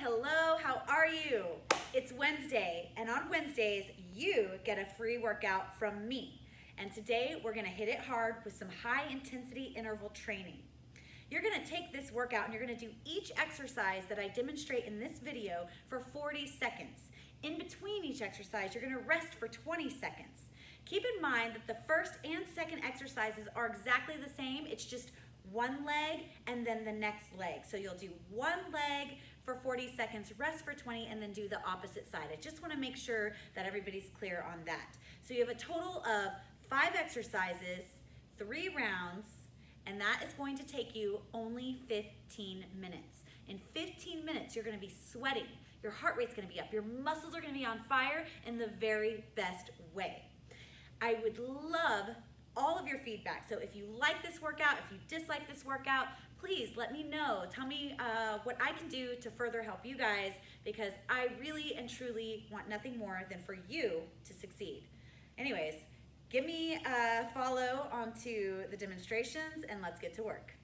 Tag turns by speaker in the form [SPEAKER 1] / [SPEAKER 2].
[SPEAKER 1] hello, how are you? It's Wednesday, and on Wednesdays, you get a free workout from me. And today, we're gonna hit it hard with some high intensity interval training. You're gonna take this workout and you're gonna do each exercise that I demonstrate in this video for 40 seconds. In between each exercise, you're gonna rest for 20 seconds. Keep in mind that the first and second exercises are exactly the same. It's just one leg and then the next leg. So you'll do one leg for 40 seconds, rest for 20, and then do the opposite side. I just wanna make sure that everybody's clear on that. So you have a total of 5 exercises, 3 rounds, and that is going to take you only 15 minutes. In 15 minutes, you're gonna be sweating. Your heart rate's gonna be up. Your muscles are gonna be on fire in the very best way. I would love all of your feedback. So if you like this workout, if you dislike this workout, please let me know. Tell me what I can do to further help you guys, because I really and truly want nothing more than for you to succeed. Anyways, give me a follow onto the demonstrations and let's get to work.